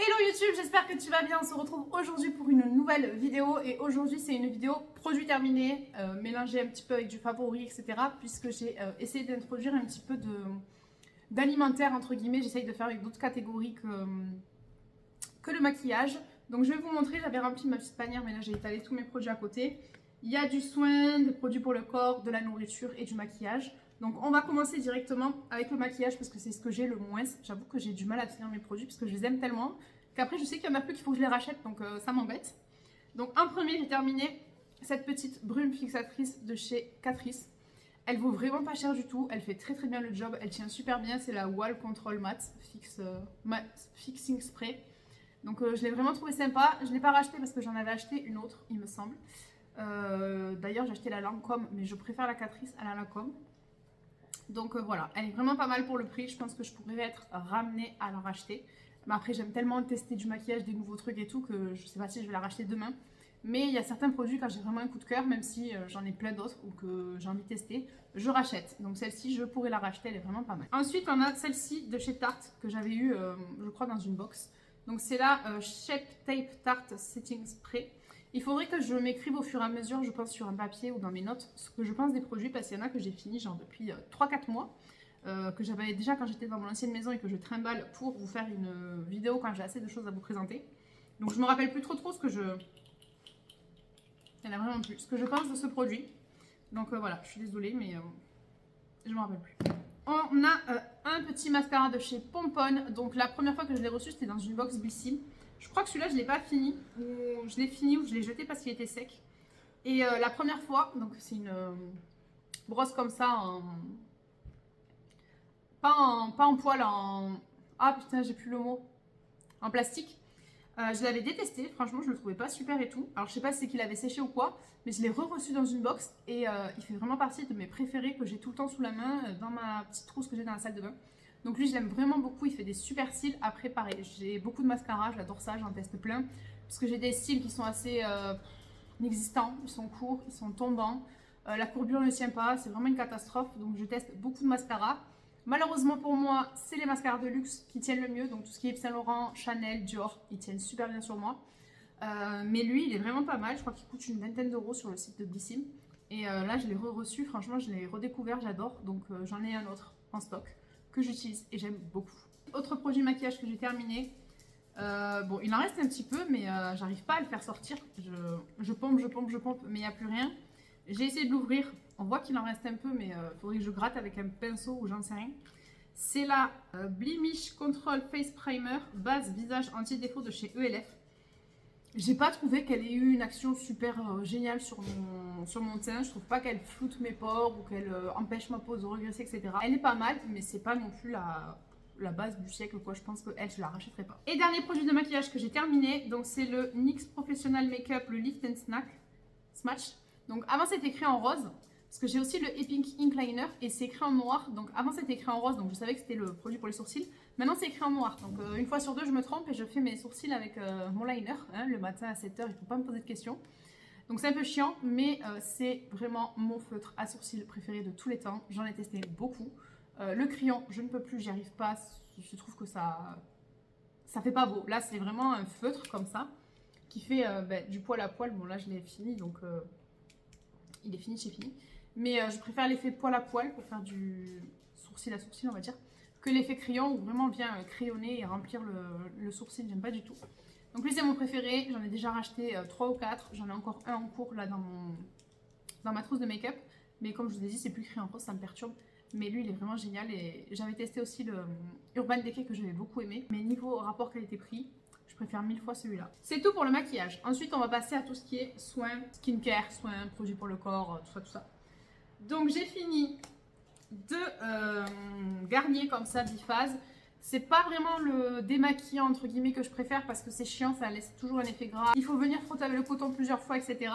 Hello YouTube, j'espère que tu vas bien. On se retrouve aujourd'hui pour une nouvelle vidéo et aujourd'hui c'est une vidéo produit terminé, mélangé un petit peu avec du favori, etc. Puisque j'ai essayé d'introduire un petit peu d'alimentaire entre guillemets. J'essaye de faire avec d'autres catégories que le maquillage. Donc je vais vous montrer, j'avais rempli ma petite panière mais là j'ai étalé tous mes produits à côté. Il y a du soin, des produits pour le corps, de la nourriture et du maquillage. Donc on va commencer directement avec le maquillage parce que c'est ce que j'ai le moins. J'avoue que j'ai du mal à finir mes produits parce que je les aime tellement qu'après je sais qu'il y en a plus qu'il faut que je les rachète, donc ça m'embête. Donc en premier j'ai terminé cette petite brume fixatrice de chez Catrice. Elle vaut vraiment pas cher du tout, elle fait très très bien le job, elle tient super bien, c'est la Wall Control Matte Fixing Spray. Donc je l'ai vraiment trouvé sympa, je ne l'ai pas racheté parce que j'en avais acheté une autre il me semble. D'ailleurs j'ai acheté la Lancôme mais je préfère la Catrice à la Lancôme. Donc voilà, elle est vraiment pas mal pour le prix, je pense que je pourrais être ramenée à la racheter. Mais après j'aime tellement tester du maquillage, des nouveaux trucs et tout que je sais pas si je vais la racheter demain. Mais il y a certains produits quand j'ai vraiment un coup de cœur, même si j'en ai plein d'autres ou que j'ai envie de tester, je rachète. Donc celle-ci je pourrais la racheter, elle est vraiment pas mal. Ensuite on a celle-ci de chez Tarte que j'avais eu je crois dans une box. Donc c'est la Shape Tape Tarte Setting Spray. Il faudrait que je m'écrive au fur et à mesure, je pense sur un papier ou dans mes notes, ce que je pense des produits parce qu'il y en a que j'ai fini genre depuis 3-4 mois. Que j'avais déjà quand j'étais dans mon ancienne maison et que je trimballe pour vous faire une vidéo quand j'ai assez de choses à vous présenter. Donc je me rappelle plus trop ce que je... Il y en a vraiment plus. Ce que je pense de ce produit. Donc voilà, je suis désolée mais je me rappelle plus. On a un petit mascara de chez Pomponne. Donc la première fois que je l'ai reçu c'était dans une box Blissim. Je crois que celui-là je ne l'ai pas fini. Ou je l'ai fini ou je l'ai jeté parce qu'il était sec. Et la première fois, donc c'est une brosse comme ça en... Pas en poil, en... Ah putain, j'ai plus le mot. En plastique. Je l'avais détesté, franchement, je le trouvais pas super et tout. Alors, je sais pas si c'est qu'il avait séché ou quoi, mais je l'ai re-reçu dans une box et il fait vraiment partie de mes préférés que j'ai tout le temps sous la main dans ma petite trousse que j'ai dans la salle de bain. Donc, lui, je l'aime vraiment beaucoup. Il fait des super styles. Après, pareil, j'ai beaucoup de mascara, j'adore ça, j'en teste plein. Parce que j'ai des styles qui sont assez inexistants, ils sont courts, ils sont tombants. La courbure ne tient pas, c'est vraiment une catastrophe. Donc, je teste beaucoup de mascara. Malheureusement pour moi, c'est les mascaras de luxe qui tiennent le mieux. Donc tout ce qui est Yves Saint Laurent, Chanel, Dior, ils tiennent super bien sur moi. Mais lui, il est vraiment pas mal. Je crois qu'il coûte une vingtaine d'euros sur le site de Blissim. Et là, je l'ai reçu. Franchement, je l'ai redécouvert. J'adore. Donc j'en ai un autre en stock que j'utilise et j'aime beaucoup. Autre produit maquillage que j'ai terminé. Bon, il en reste un petit peu, mais j'arrive pas à le faire sortir. Je pompe, mais il n'y a plus rien. J'ai essayé de l'ouvrir. On voit qu'il en reste un peu, mais il faudrait que je gratte avec un pinceau ou j'en sais rien. C'est la Blemish Control Face Primer base visage anti-défaut de chez ELF. J'ai pas trouvé qu'elle ait eu une action super géniale sur mon teint. Je trouve pas qu'elle floute mes pores ou qu'elle empêche ma peau de regresser, etc. Elle est pas mal, mais c'est pas non plus la base du siècle, quoi. Je pense que elle, je la rachèterai pas. Et dernier produit de maquillage que j'ai terminé, donc c'est le NYX Professional Makeup, le Lift and Smash. Donc avant c'était écrit en rose, parce que j'ai aussi le Epic Ink Liner et c'est écrit en noir. Donc avant c'était écrit en rose, donc je savais que c'était le produit pour les sourcils. Maintenant c'est écrit en noir, donc une fois sur deux je me trompe et je fais mes sourcils avec mon liner. Hein, le matin à 7 h, il ne faut pas me poser de questions. Donc c'est un peu chiant, mais c'est vraiment mon feutre à sourcils préféré de tous les temps. J'en ai testé beaucoup. Le crayon, je ne peux plus, j'y arrive pas. Je trouve que ça fait pas beau. Là c'est vraiment un feutre comme ça, qui fait du poil à poil. Bon là je l'ai fini, donc... il est fini, c'est fini. Mais je préfère l'effet poil à poil pour faire du sourcil à sourcil, on va dire, que l'effet crayon où vraiment on vient crayonner et remplir le sourcil. J'aime pas du tout. Donc lui c'est mon préféré. J'en ai déjà racheté 3 ou 4. J'en ai encore un en cours là dans ma trousse de make-up. Mais comme je vous ai dit, c'est plus écrit en rose, ça me perturbe. Mais lui il est vraiment génial. Et j'avais testé aussi le Urban Decay que j'avais beaucoup aimé. Mais niveau rapport qualité-prix, je préfère 1000 fois celui-là. C'est tout pour le maquillage. Ensuite, on va passer à tout ce qui est soins, skincare, soins, produits pour le corps, tout ça. Donc, j'ai fini de Garnier comme ça, biphase. C'est pas vraiment le démaquillant entre guillemets que je préfère parce que c'est chiant, ça laisse toujours un effet gras. Il faut venir frotter avec le coton plusieurs fois, etc.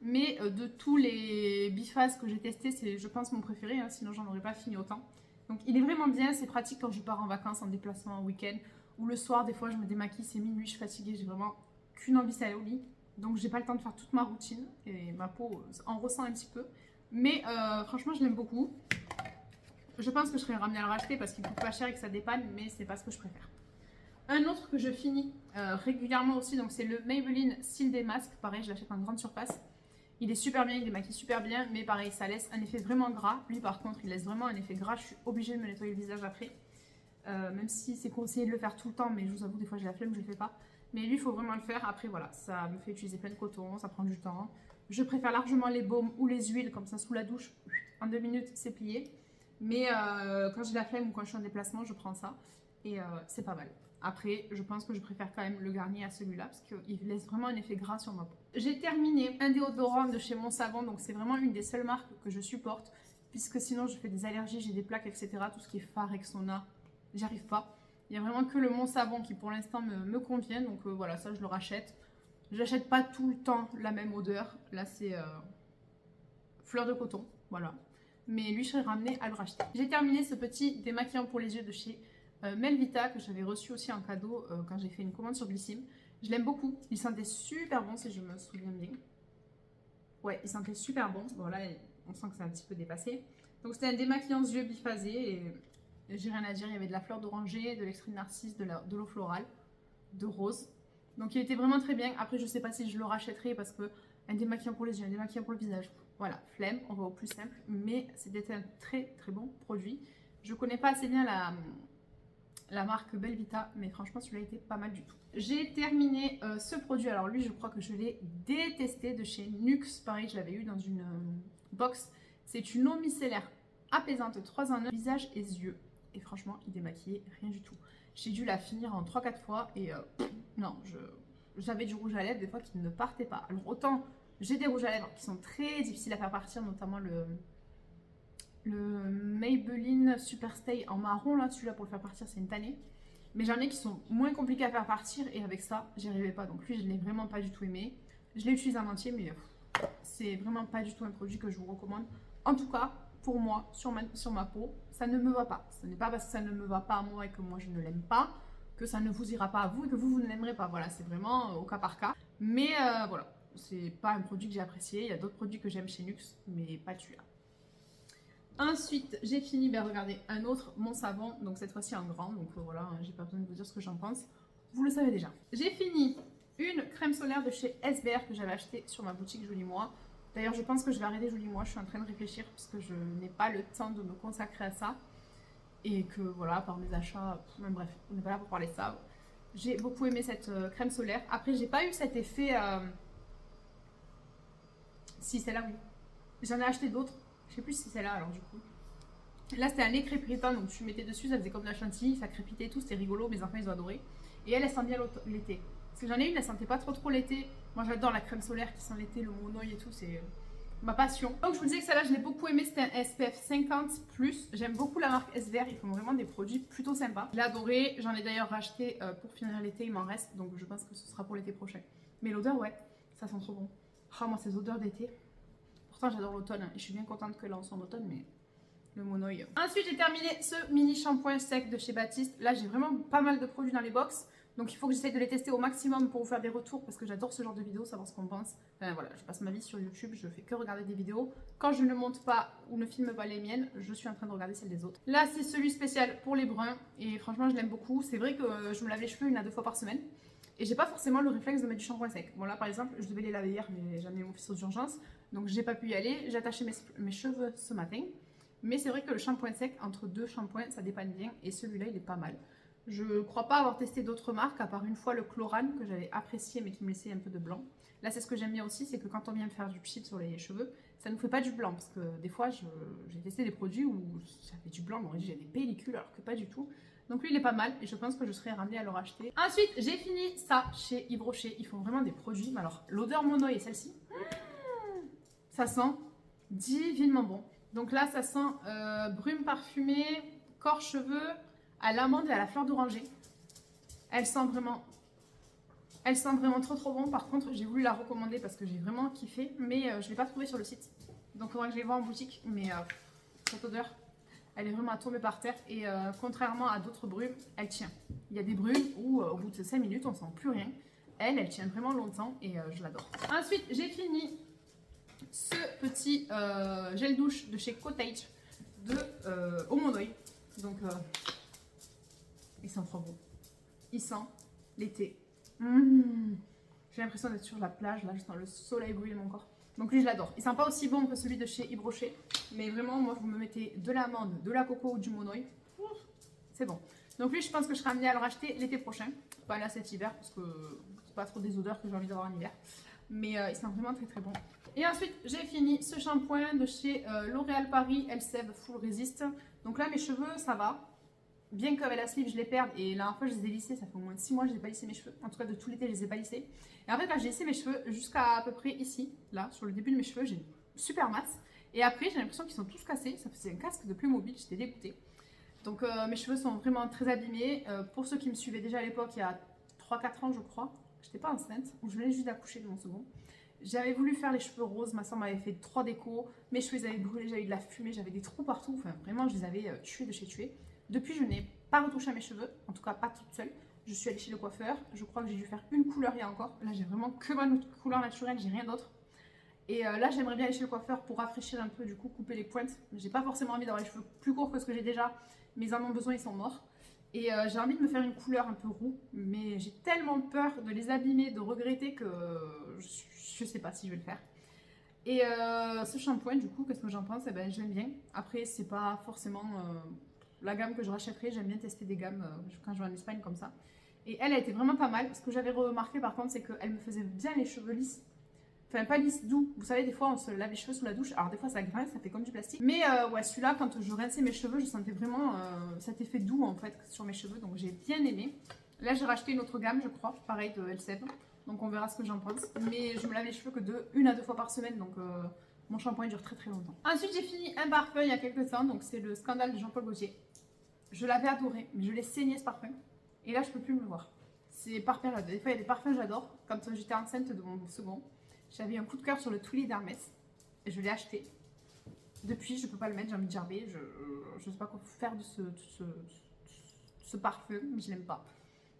Mais de tous les biphases que j'ai testés, c'est je pense mon préféré, hein, sinon j'en aurais pas fini autant. Donc, il est vraiment bien, c'est pratique quand je pars en vacances, en déplacement, en week-end. Ou le soir, des fois, je me démaquille, c'est minuit, je suis fatiguée, j'ai vraiment qu'une envie, c'est aller au lit. Donc, j'ai pas le temps de faire toute ma routine et ma peau en ressent un petit peu. Mais franchement, je l'aime beaucoup. Je pense que je serais ramenée à le racheter parce qu'il coûte pas cher et que ça dépanne, mais c'est pas ce que je préfère. Un autre que je finis régulièrement aussi, donc c'est le Maybelline Cils des masques. Pareil, je l'achète en grande surface. Il est super bien, il démaquille super bien, mais pareil, ça laisse un effet vraiment gras. Lui, par contre, il laisse vraiment un effet gras. Je suis obligée de me nettoyer le visage après. Même si c'est conseillé de le faire tout le temps, mais je vous avoue, des fois j'ai la flemme, je le fais pas. Mais lui, il faut vraiment le faire. Après, voilà, ça me fait utiliser plein de coton, ça prend du temps. Je préfère largement les baumes ou les huiles, comme ça, sous la douche. En 2 minutes, c'est plié. Mais quand j'ai la flemme ou quand je suis en déplacement, je prends ça. Et c'est pas mal. Après, je pense que je préfère quand même le Garnier à celui-là parce qu'il laisse vraiment un effet gras sur ma peau. J'ai terminé un déodorant de chez Mon Savon, donc c'est vraiment une des seules marques que je supporte, puisque sinon je fais des allergies, j'ai des plaques, etc. Tout ce qui est Phare, Rexona, j'y arrive pas. Il n'y a vraiment que le Mon Savon qui pour l'instant me convient, donc voilà, ça je le rachète. Je n'achète pas tout le temps la même odeur, là c'est fleur de coton, voilà. Mais lui, je serais ramenée à le racheter. J'ai terminé ce petit démaquillant pour les yeux de chez Melvita que j'avais reçu aussi en cadeau quand j'ai fait une commande sur Glycym. Je l'aime beaucoup, il sentait super bon si je me souviens bien. Ouais, il sentait super bon. Bon là, on sent que c'est un petit peu dépassé. Donc c'était un démaquillant yeux biphasé et j'ai rien à dire. Il y avait de la fleur d'oranger, de l'extrait de narcisse, de l'eau florale, de rose. Donc il était vraiment très bien. Après, je sais pas si je le rachèterai parce que un démaquillant pour les yeux, un démaquillant pour le visage. Voilà, flemme, on va au plus simple. Mais c'était un très très bon produit. Je connais pas assez bien la marque Belvita, mais franchement celui-là était pas mal du tout. J'ai terminé ce produit, alors lui je crois que je l'ai détesté, de chez Nuxe, pareil je l'avais eu dans une box. C'est une eau micellaire apaisante 3 en 1, visage et yeux, et franchement il démaquillait rien du tout. J'ai dû la finir en 3-4 fois et non, j'avais du rouge à lèvres des fois qui ne partait pas. Alors autant j'ai des rouges à lèvres qui sont très difficiles à faire partir, notamment le Maybelline Superstay en marron, là, celui-là pour le faire partir, c'est une tannée. Mais j'en ai qui sont moins compliqués à faire partir et avec ça, j'y arrivais pas. Donc lui, je l'ai vraiment pas du tout aimé. Je l'ai utilisé en entier, mais c'est vraiment pas du tout un produit que je vous recommande. En tout cas, pour moi, sur ma peau, ça ne me va pas. Ce n'est pas parce que ça ne me va pas à moi et que moi je ne l'aime pas que ça ne vous ira pas à vous et que vous ne l'aimerez pas. Voilà, c'est vraiment au cas par cas. Mais voilà, c'est pas un produit que j'ai apprécié. Il y a d'autres produits que j'aime chez Nuxe, mais pas celui-là. Ensuite, j'ai fini, ben regardez, un autre, Mon Savon, donc cette fois-ci en grand, donc voilà, j'ai pas besoin de vous dire ce que j'en pense, vous le savez déjà. J'ai fini une crème solaire de chez SBR que j'avais acheté sur ma boutique Jolie Moi. D'ailleurs, je pense que je vais arrêter Jolie Moi, je suis en train de réfléchir parce que je n'ai pas le temps de me consacrer à ça. Et que voilà, par mes achats, même bref, on n'est pas là pour parler de ça. J'ai beaucoup aimé cette crème solaire. Après, j'ai pas eu cet effet... Si, celle-là, oui. J'en ai acheté d'autres. Je sais plus si c'est celle-là alors du coup. Là c'était un lait crépitant, donc tu mettais dessus, ça faisait comme de la chantilly, ça crépitait et tout, c'était rigolo, mes enfants ils ont adoré. Et elle sent bien l'été. Parce que j'en ai une, elle sentait pas trop l'été. Moi j'adore la crème solaire qui sent l'été, le monoï et tout, c'est ma passion. Donc je vous disais que celle-là je l'ai beaucoup aimé, c'était un SPF 50+. J'aime beaucoup la marque SVR, ils font vraiment des produits plutôt sympas. Je l'ai adoré, j'en ai d'ailleurs racheté pour finir l'été, il m'en reste, donc je pense que ce sera pour l'été prochain. Mais l'odeur, ouais, ça sent trop bon. Oh moi ces odeurs d'été. Pourtant j'adore l'automne et je suis bien contente que là on soit en automne, mais le monoï. Ensuite j'ai terminé ce mini shampoing sec de chez Baptiste. Là j'ai vraiment pas mal de produits dans les box, donc il faut que j'essaie de les tester au maximum pour vous faire des retours parce que j'adore ce genre de vidéos, savoir ce qu'on pense. Enfin, voilà, je passe ma vie sur YouTube, je fais que regarder des vidéos. Quand je ne monte pas ou ne filme pas les miennes, je suis en train de regarder celles des autres. Là c'est celui spécial pour les bruns et franchement je l'aime beaucoup. C'est vrai que je me lave les cheveux 1 à 2 fois par semaine. Et j'ai pas forcément le réflexe de mettre du shampoing sec. Bon là par exemple, je devais les laver hier mais j'ai amené mon fils aux urgences. Donc j'ai pas pu y aller, j'ai attaché mes cheveux ce matin. Mais c'est vrai que le shampoing sec, entre 2 shampoings, ça dépanne bien. Et celui-là, il est pas mal. Je crois pas avoir testé d'autres marques, à part une fois le Chlorane, que j'avais apprécié, mais qui me laissait un peu de blanc. Là, c'est ce que j'aime bien aussi, c'est que quand on vient faire du pchit sur les cheveux, ça ne nous fait pas du blanc. Parce que des fois, j'ai testé des produits où ça fait du blanc, on j'ai des pellicules, alors que pas du tout. Donc lui, il est pas mal, et je pense que je serais ramenée à le racheter. Ensuite, j'ai fini ça chez Yves Rocher. Ils font vraiment des produits. Mais alors, l'odeur monoï et celle-ci, ça sent divinement bon. Donc là, ça sent brume parfumée, corps cheveux, à l'amande et à la fleur d'oranger. Elle sent vraiment trop bon. Par contre, j'ai voulu la recommander parce que j'ai vraiment kiffé, mais je ne l'ai pas trouvée sur le site. Donc il faudra que je les vois en boutique. Mais cette odeur, elle est vraiment à tomber par terre. Et contrairement à d'autres brumes, elle tient. Il y a des brumes où au bout de 5 minutes, on ne sent plus rien. Elle tient vraiment longtemps et je l'adore. Ensuite, j'ai fini ce petit gel douche de chez Cottage de Au Mondoï. Donc il sent trop bon. il sent l'été. Mmh. J'ai l'impression d'être sur la plage, là, je sens le soleil brûler mon corps. Donc lui, je l'adore. Il sent pas aussi bon que celui de chez Yves Rocher, mais vraiment, moi, vous me mettez de l'amande, de la coco ou du monoï, c'est bon. Donc lui, je pense que je serai amenée à le racheter l'été prochain, pas là cet hiver, parce que c'est pas trop des odeurs que j'ai envie d'avoir en hiver. Mais il sent vraiment très très bon. Et ensuite, j'ai fini ce shampoing de chez L'Oréal Paris Elseve Full Resist. Donc là, mes cheveux, ça va. Bien qu'avec la sleeve, je les perde. Et la dernière fois, je les ai lissés. Ça fait au moins 6 mois que je n'ai pas lissé mes cheveux. En tout cas, de tout l'été, je les ai pas lissés. Et en fait, là, j'ai lissé mes cheveux jusqu'à à peu près ici. Là, sur le début de mes cheveux, j'ai une super masse. Et après, j'ai l'impression qu'ils sont tous cassés. Ça faisait un casque de Playmobil. J'étais dégoûtée. Donc, mes cheveux sont vraiment très abîmés. Pour ceux qui me suivaient déjà à l'époque, il y a 3-4 ans, je crois. J'étais pas enceinte. Ou je venais juste d'accoucher de mon second. J'avais voulu faire les cheveux roses, ma soeur m'avait fait 3 décos, mes cheveux ils avaient brûlé, j'avais eu de la fumée, j'avais des trous partout, enfin vraiment je les avais tués de chez tués. Depuis je n'ai pas retouché à mes cheveux, en tout cas pas toute seule. Je suis allée chez le coiffeur, je crois que j'ai dû faire une couleur il y a encore. Là j'ai vraiment que ma couleur naturelle, j'ai rien d'autre. Et là j'aimerais bien aller chez le coiffeur pour rafraîchir un peu, du coup couper les pointes. J'ai pas forcément envie d'avoir les cheveux plus courts que ce que j'ai déjà, mais ils en ont besoin, ils sont morts. Et j'ai envie de me faire une couleur un peu roux, mais j'ai tellement peur de les abîmer, de regretter que je sais pas si je vais le faire. Et ce shampoing, du coup, qu'est-ce que j'en pense? Eh ben, j'aime bien. Après, c'est pas forcément la gamme que je rachèterai. J'aime bien tester des gammes quand je vais en Espagne comme ça. Et elle a été vraiment pas mal. Ce que j'avais remarqué par contre, c'est qu'elle me faisait bien les cheveux lisses. Enfin, pas lisse, doux. Vous savez, des fois, on se lave les cheveux sous la douche. Alors, des fois, ça grince, ça fait comme du plastique. Mais ouais, celui-là, quand je rinçais mes cheveux, je sentais vraiment cet effet doux, en fait, sur mes cheveux. Donc, j'ai bien aimé. Là, j'ai racheté une autre gamme, je crois, pareil, de Elseve. Donc, on verra ce que j'en pense. Mais je me lave les cheveux que de 1 à 2 fois par semaine. Donc, mon shampoing dure très très longtemps. Ensuite, j'ai fini un parfum il y a quelques temps. Donc, c'est le Scandale de Jean-Paul Gaultier. Je l'avais adoré, mais je l'ai saigné ce parfum. Et là, je peux plus me le voir. C'est par période. Des fois, il y a des parfums que j'adore. Quand j'étais enceinte de mon second, j'avais un coup de cœur sur le Twilly d'Hermès et je l'ai acheté. Depuis, je peux pas le mettre, j'ai envie de gerber. Je sais pas quoi faire de ce parfum, mais je l'aime pas.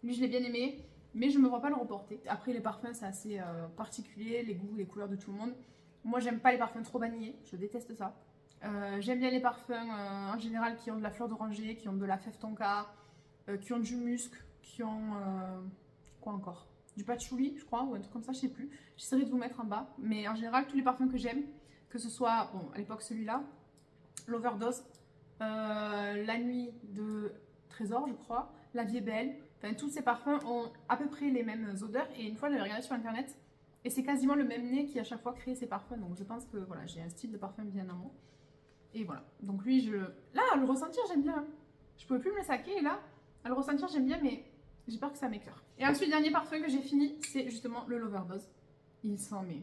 Lui, je l'ai bien aimé, mais je me vois pas le reporter. Après, les parfums, c'est assez particulier, les goûts, les couleurs de tout le monde. Moi, j'aime pas les parfums trop vanillés, je déteste ça. J'aime bien les parfums en général qui ont de la fleur d'oranger, qui ont de la fève tonka, qui ont du musc, qui ont. Quoi encore? Du patchouli, je crois, ou un truc comme ça, je sais plus. J'essaierai de vous mettre en bas. Mais en général, tous les parfums que j'aime, que ce soit, bon, à l'époque celui-là, l'Overdose, La Nuit de Trésor, je crois, La Vie est belle. Enfin, tous ces parfums ont à peu près les mêmes odeurs. Et une fois, j'avais regardé sur internet, et c'est quasiment le même nez qui à chaque fois crée ces parfums. Donc je pense que voilà, j'ai un style de parfum bien à moi. Et voilà. Donc lui, là, à le ressentir, j'aime bien. Je pouvais plus me le saquer, et là, à le ressentir, j'aime bien, mais j'ai peur que ça m'écœure. Et ensuite, le dernier parfum que j'ai fini, c'est justement le L'Overdose. Il sent, mais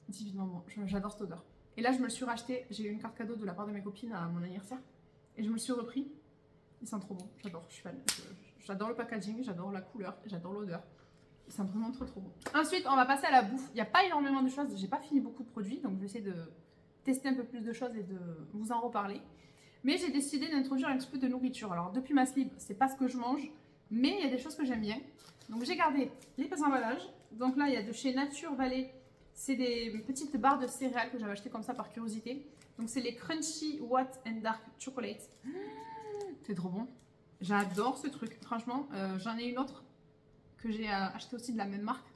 divinement bon. J'adore cette odeur. Et là, je me le suis racheté. J'ai eu une carte cadeau de la part de mes copines à mon anniversaire. Et je me le suis repris. Il sent trop bon. J'adore. Je suis fan. J'adore le packaging, j'adore la couleur, j'adore l'odeur. Il sent vraiment trop trop bon. Ensuite, on va passer à la bouffe. Il n'y a pas énormément de choses. J'ai pas fini beaucoup de produits. Donc, je vais essayer de tester un peu plus de choses et de vous en reparler. Mais j'ai décidé d'introduire un petit peu de nourriture. Alors, depuis ma sleeve, c'est pas ce que je mange. Mais il y a des choses que j'aime bien. Donc j'ai gardé les emballages. Donc là, il y a de chez Nature Valley. C'est des petites barres de céréales que j'avais achetées comme ça par curiosité. Donc c'est les Crunchy White and Dark Chocolate. C'est trop bon. J'adore ce truc. Franchement, j'en ai une autre que j'ai achetée aussi de la même marque.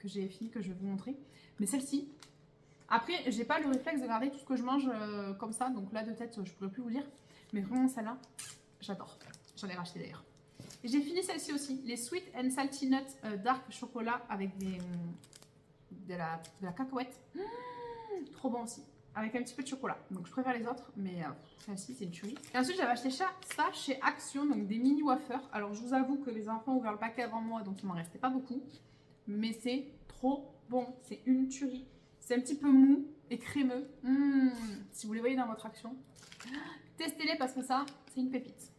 Que j'ai fini, que je vais vous montrer. Mais celle-ci. Après, j'ai pas le réflexe de garder tout ce que je mange comme ça. Donc là, de tête, je pourrais plus vous dire. Mais vraiment, celle-là, j'adore. J'en ai racheté d'ailleurs. J'ai fini celle-ci aussi, les Sweet and Salty Nuts Dark Chocolat avec de la cacahuète. Trop bon aussi, avec un petit peu de chocolat. Donc je préfère les autres, mais celle-ci c'est une tuerie. Et ensuite j'avais acheté ça chez Action, donc des mini wafers. Alors je vous avoue que les enfants ont ouvert le paquet avant moi, donc il m'en restait pas beaucoup. Mais c'est trop bon, c'est une tuerie. C'est un petit peu mou et crémeux. Si vous les voyez dans votre Action, testez-les parce que ça, c'est une pépite.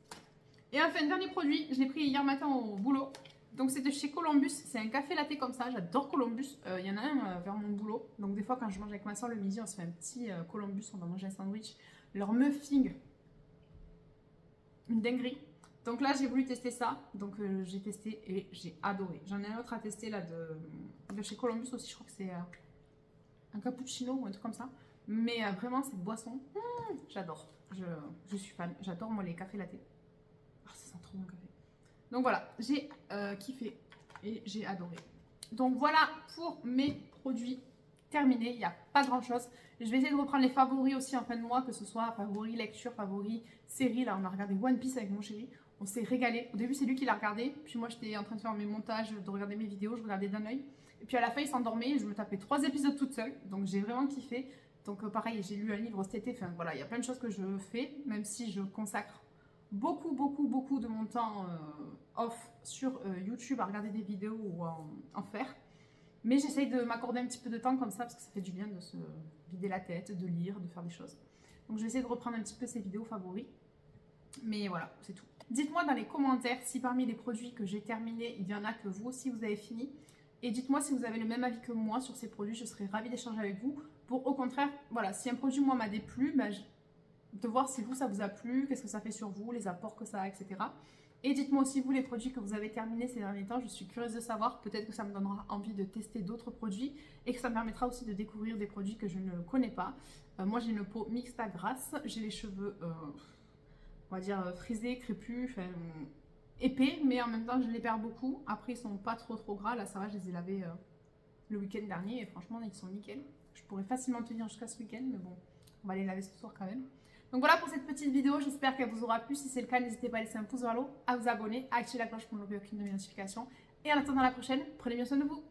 Et enfin, dernier produit, je l'ai pris hier matin au boulot. Donc c'est de chez Columbus, c'est un café latte comme ça, j'adore Columbus. Il y en a un vers mon boulot. Donc des fois quand je mange avec ma soeur le midi, on se fait un petit Columbus, on va manger un sandwich. Leur muffin, une dinguerie. Donc là j'ai voulu tester ça, donc j'ai testé et j'ai adoré. J'en ai un autre à tester là de chez Columbus aussi, je crois que c'est un cappuccino ou un truc comme ça. Mais vraiment cette boisson, j'adore, je suis fan. J'adore moi les cafés latte. Ah, ça sent trop bon le café. Donc voilà, j'ai kiffé et j'ai adoré. Donc voilà pour mes produits terminés. Il n'y a pas grand chose. Je vais essayer de reprendre les favoris aussi en fin de mois, que ce soit favoris lecture, favoris série. Là, on a regardé One Piece avec mon chéri. On s'est régalé. Au début, c'est lui qui l'a regardé. Puis moi, j'étais en train de faire mes montages, de regarder mes vidéos. Je regardais d'un œil. Et puis à la fin, il s'endormait. Je me tapais 3 épisodes toute seule. Donc j'ai vraiment kiffé. Donc pareil, j'ai lu un livre cet été. Enfin voilà, il y a plein de choses que je fais, même si je consacre beaucoup de mon temps off sur YouTube à regarder des vidéos ou en faire. Mais j'essaye de m'accorder un petit peu de temps comme ça parce que ça fait du bien de se vider la tête, de lire, de faire des choses. Donc je vais essayer de reprendre un petit peu ces vidéos favoris. Mais voilà, c'est tout. Dites-moi dans les commentaires si parmi les produits que j'ai terminés, il y en a que vous aussi vous avez fini. Et dites-moi si vous avez le même avis que moi sur ces produits, je serais ravie d'échanger avec vous. Pour au contraire, voilà, si un produit moi m'a déplu, de voir si vous ça vous a plu, qu'est-ce que ça fait sur vous, les apports que ça a, etc. Et dites-moi aussi vous les produits que vous avez terminés ces derniers temps, je suis curieuse de savoir, peut-être que ça me donnera envie de tester d'autres produits et que ça me permettra aussi de découvrir des produits que je ne connais pas. Moi j'ai une peau mixte à grasse, j'ai les cheveux, on va dire frisés, crépus, enfin épais, mais en même temps je les perds beaucoup. Après ils sont pas trop gras, là ça va, je les ai lavés le week-end dernier et franchement ils sont nickel. Je pourrais facilement tenir jusqu'à ce week-end, mais bon, on va les laver ce soir quand même. Donc voilà pour cette petite vidéo, j'espère qu'elle vous aura plu. Si c'est le cas, n'hésitez pas à laisser un pouce vers le haut, à vous abonner, à activer la cloche pour ne louper aucune de mes notifications. Et en attendant la prochaine, prenez bien soin de vous.